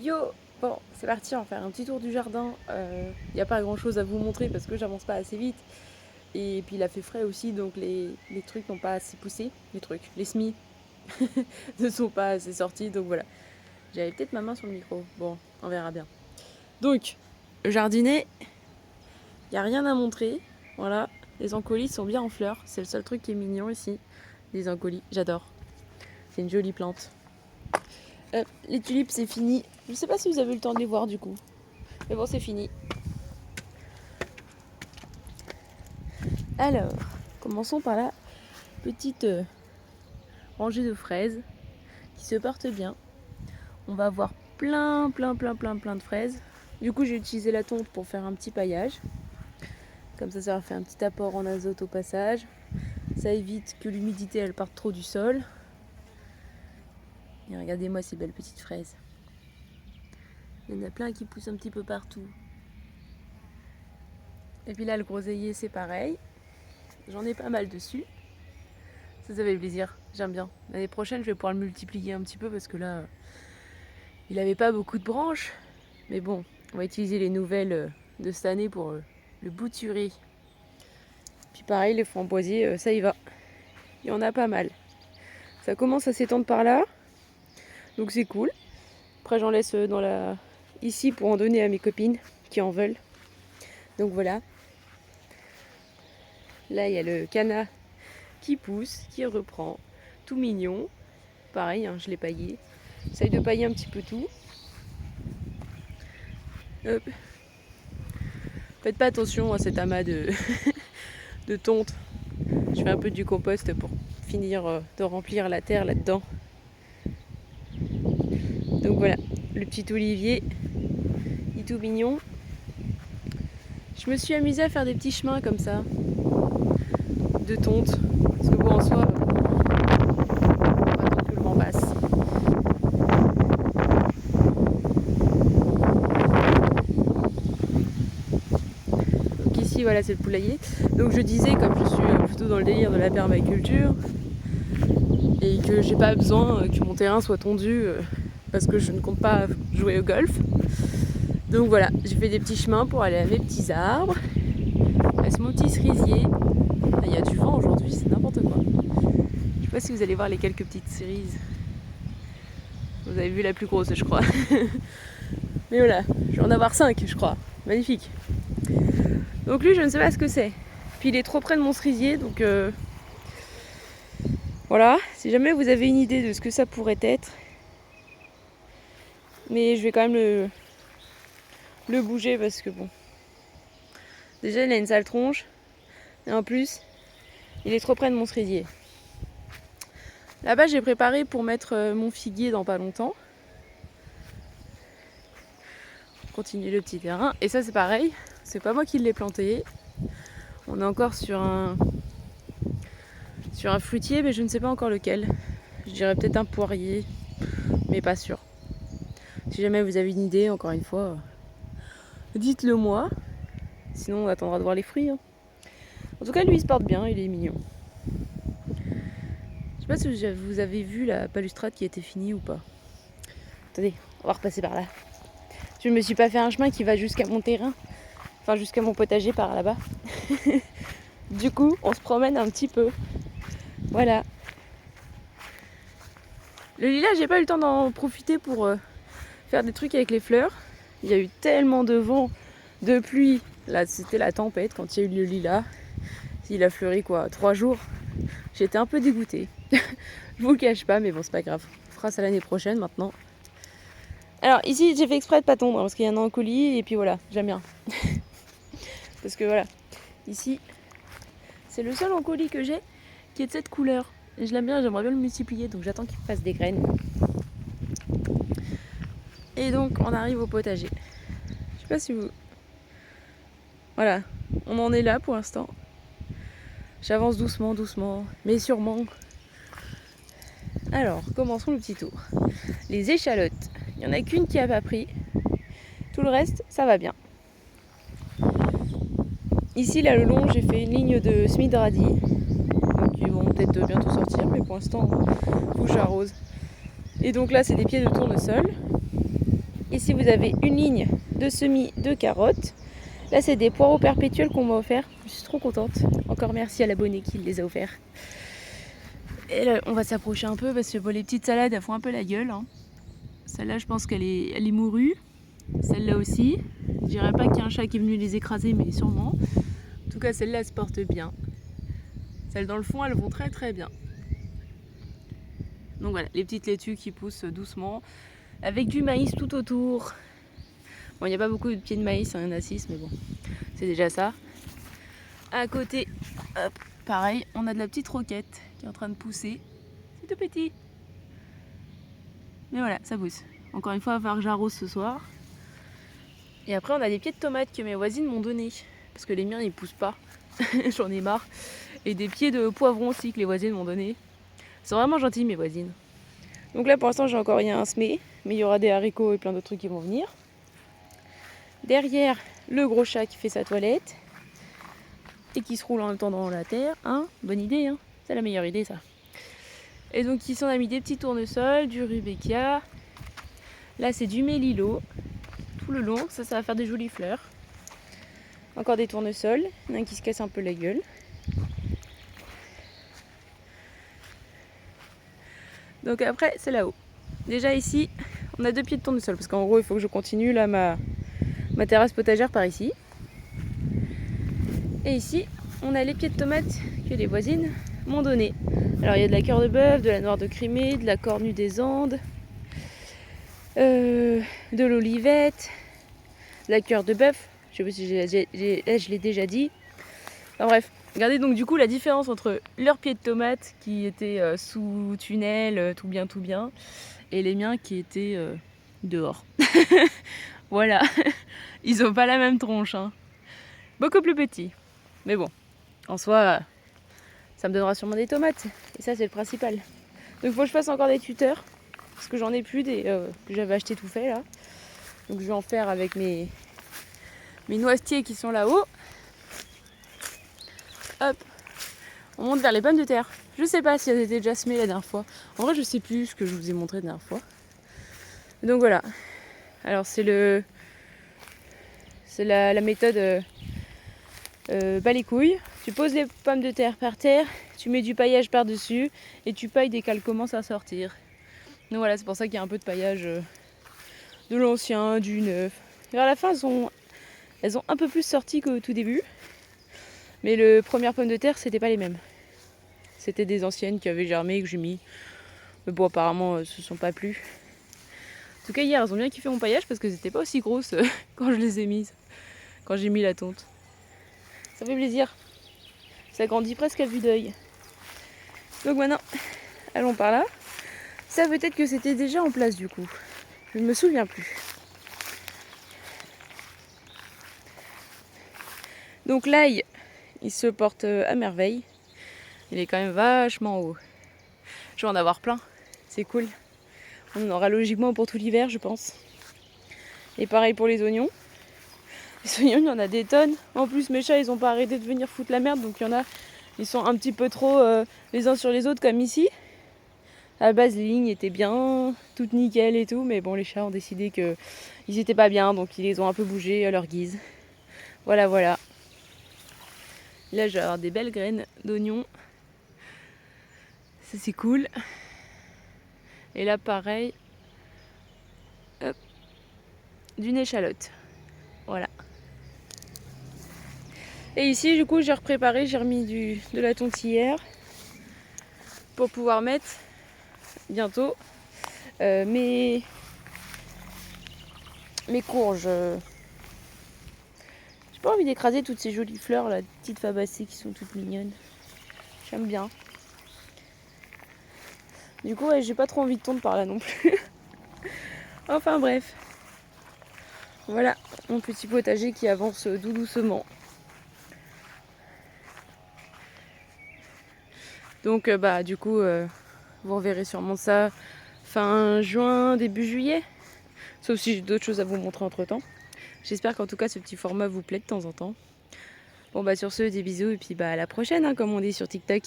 Yo! Bon, c'est parti, on va faire un petit tour du jardin. Il n'y a pas grand chose à vous montrer parce que j'avance pas assez vite. Et puis il a fait frais aussi, donc les trucs n'ont pas assez poussé. Les semis ne sont pas assez sortis, donc voilà. J'avais peut-être ma main sur le micro. Bon, on verra bien. Donc, le jardinet, il n'y a rien à montrer. Voilà, les ancolis sont bien en fleurs. C'est le seul truc qui est mignon ici. Les ancolis, j'adore. C'est une jolie plante. Les tulipes, c'est fini. Je sais pas si vous avez eu le temps de les voir du coup. Mais bon, c'est fini. Alors, commençons par la petite rangée de fraises qui se porte bien. On va avoir plein de fraises. Du coup, j'ai utilisé la tonte pour faire un petit paillage. Comme ça leur fait un petit apport en azote au passage. Ça évite que l'humidité elle parte trop du sol. Et regardez-moi ces belles petites fraises. Il y en a plein qui poussent un petit peu partout. Et puis là, le groseillier, c'est pareil. J'en ai pas mal dessus. Ça fait plaisir, j'aime bien. L'année prochaine, je vais pouvoir le multiplier un petit peu parce que là, il n'avait pas beaucoup de branches. Mais bon, on va utiliser les nouvelles de cette année pour le bouturer. Puis pareil, les framboisiers, ça y va. Il y en a pas mal. Ça commence à s'étendre par là. Donc c'est cool. Après, j'en laisse ici pour en donner à mes copines qui en veulent. Donc voilà. Là, il y a le canard qui pousse, qui reprend. Tout mignon. Pareil, hein, je l'ai paillé. J'essaye de pailler un petit peu tout. Hop. Faites pas attention à cet amas de, de tonte. Je fais un peu du compost pour finir de remplir la terre là-dedans. Donc voilà, le petit olivier, il est tout mignon. Je me suis amusée à faire des petits chemins comme ça, de tonte. Parce que bon, en soi, on va attendre que le vent passe. Donc ici, voilà, c'est le poulailler. Donc je disais, comme je suis plutôt dans le délire de la permaculture, et que j'ai pas besoin que mon terrain soit tondu parce que je ne compte pas jouer au golf. Donc voilà, j'ai fait des petits chemins pour aller à mes petits arbres. Là, c'est mon petit cerisier. Il y a du vent aujourd'hui, c'est n'importe quoi. Je sais pas si vous allez voir les quelques petites cerises. Vous avez vu la plus grosse, je crois. Mais voilà, je vais en avoir 5, je crois. Magnifique. Donc lui, je ne sais pas ce que c'est. Puis il est trop près de mon cerisier, donc voilà. Si jamais vous avez une idée de ce que ça pourrait être, mais je vais quand même le bouger parce que bon. Déjà, il a une sale tronche. Et en plus, il est trop près de mon cerisier. Là-bas, j'ai préparé pour mettre mon figuier dans pas longtemps. Continuer le petit terrain. Et ça, c'est pareil. C'est pas moi qui l'ai planté. On est encore sur un fruitier, mais je ne sais pas encore lequel. Je dirais peut-être un poirier, mais pas sûr. Si jamais vous avez une idée, encore une fois, dites-le moi. Sinon, on attendra de voir les fruits. Hein. En tout cas, lui, il se porte bien, il est mignon. Je sais pas si vous avez vu la balustrade qui était finie ou pas. Attendez, on va repasser par là. Je me suis pas fait un chemin qui va jusqu'à mon terrain. Enfin, jusqu'à mon potager par là-bas. Du coup, on se promène un petit peu. Voilà. Le lilas, j'ai pas eu le temps d'en profiter pour faire des trucs avec les fleurs. Il y a eu tellement de vent, de pluie. Là, c'était la tempête quand il y a eu le lilas. Il a fleuri 3 jours. J'étais un peu dégoûtée. Je vous le cache pas, mais bon, c'est pas grave. On fera ça l'année prochaine maintenant. Alors ici, j'ai fait exprès de pas tondre parce qu'il y en a un colis et puis voilà, j'aime bien. Parce que voilà, ici, c'est le seul encolis que j'ai qui est de cette couleur. Et je l'aime bien, j'aimerais bien le multiplier, donc j'attends qu'il fasse des graines. Et donc, on arrive au potager. Je sais pas si vous... Voilà, on en est là pour l'instant. J'avance doucement, mais sûrement. Alors, commençons le petit tour. Les échalotes. Il n'y en a qu'une qui a pas pris. Tout le reste, ça va bien. Ici, là, le long, j'ai fait une ligne de Smith radis. Donc, ils vont peut-être bientôt sortir, mais pour l'instant, faut que j'arrose. Et donc là, c'est des pieds de tournesol. Ici vous avez une ligne de semis de carottes. Là c'est des poireaux perpétuels qu'on m'a offert. Je suis trop contente. Encore merci à l'abonné qui les a offerts. Et là on va s'approcher un peu parce que les petites salades elles font un peu la gueule. Hein. Celle-là je pense qu'elle est mourue. Celle-là aussi. Je dirais pas qu'il y a un chat qui est venu les écraser mais sûrement. En tout cas celle-là elle se porte bien. Celles dans le fond elles vont très très bien. Donc voilà, les petites laitues qui poussent doucement, avec du maïs tout autour. Bon, il n'y a pas beaucoup de pieds de maïs, hein, il y en a 6, mais bon, c'est déjà ça. À côté, hop, pareil, on a de la petite roquette qui est en train de pousser. C'est tout petit. Mais voilà, ça pousse. Encore une fois, il va falloir que j'arrose ce soir. Et après, on a des pieds de tomates que mes voisines m'ont donné. Parce que les miens, ils poussent pas. J'en ai marre. Et des pieds de poivrons aussi que les voisines m'ont donné. C'est vraiment gentil mes voisines. Donc là pour l'instant j'ai encore rien à semer, mais il y aura des haricots et plein d'autres trucs qui vont venir. Derrière le gros chat qui fait sa toilette et qui se roule en même temps dans la terre. Hein, bonne idée, hein, c'est la meilleure idée ça. Et donc ici on a mis des petits tournesols, du rubékia. Là c'est du mélilo tout le long, ça va faire des jolies fleurs. Encore des tournesols, il y en a un qui se casse un peu la gueule. Donc après c'est là-haut. Déjà ici on a 2 pieds de tournesol parce qu'en gros il faut que je continue là ma terrasse potagère par ici. Et ici on a les pieds de tomates que les voisines m'ont donné. Alors il y a de la cœur de bœuf, de la noire de Crimée, de la cornue des Andes, de l'olivette, de la cœur de bœuf. Je sais pas si je l'ai déjà dit. Enfin bref. Regardez donc du coup la différence entre leurs pieds de tomates qui étaient sous tunnel, tout bien, et les miens qui étaient dehors. Voilà, ils ont pas la même tronche, hein. Beaucoup plus petits. Mais bon, en soi, ça me donnera sûrement des tomates, et ça c'est le principal. Donc il faut que je fasse encore des tuteurs, parce que j'en ai plus des que j'avais acheté tout fait là. Donc je vais en faire avec mes noisetiers qui sont là-haut. Hop, on monte vers les pommes de terre. Je sais pas si elles étaient déjà semées la dernière fois. En vrai, je sais plus ce que je vous ai montré la dernière fois. Donc voilà. Alors c'est la méthode bas les couilles. Tu poses les pommes de terre par terre, tu mets du paillage par-dessus et tu pailles dès qu'elles commencent à sortir. Donc voilà, c'est pour ça qu'il y a un peu de paillage de l'ancien, du neuf. Et à la fin, elles ont un peu plus sorti qu'au tout début. Mais les premières pommes de terre, c'était pas les mêmes. C'était des anciennes qui avaient germé et que j'ai mis. Mais bon, apparemment, elles se sont pas plu. En tout cas, hier, elles ont bien kiffé mon paillage parce que c'était pas aussi grosses quand je les ai mises. Quand j'ai mis la tonte. Ça fait plaisir. Ça grandit presque à vue d'œil. Donc maintenant, allons par là. Ça peut-être que c'était déjà en place du coup. Je ne me souviens plus. Donc l'ail, il se porte à merveille. Il est quand même vachement haut. Je vais en avoir plein. C'est cool. On en aura logiquement pour tout l'hiver, je pense. Et pareil pour les oignons. Les oignons, il y en a des tonnes. En plus, mes chats, ils n'ont pas arrêté de venir foutre la merde. Donc il y en a, ils sont un petit peu trop les uns sur les autres, comme ici. À la base, les lignes étaient bien, toutes nickel et tout. Mais bon, les chats ont décidé qu'ils n'étaient pas bien. Donc ils les ont un peu bougés à leur guise. Voilà, voilà. Là, je vais avoir des belles graines d'oignons. Ça, c'est cool. Et là, pareil. Hop. D'une échalote. Voilà. Et ici, du coup, j'ai repréparé, j'ai remis de la tontillère pour pouvoir mettre bientôt mes courges. J'ai pas envie d'écraser toutes ces jolies fleurs, là, petites fabacées qui sont toutes mignonnes. J'aime bien. Du coup, ouais, j'ai pas trop envie de tondre par là non plus. Enfin bref. Voilà mon petit potager qui avance tout doucement. Donc bah du coup vous reverrez sûrement ça fin juin, début juillet. Sauf si j'ai d'autres choses à vous montrer entre temps. J'espère qu'en tout cas ce petit format vous plaît de temps en temps. Bon bah sur ce, des bisous et puis bah à la prochaine hein, comme on dit sur TikTok.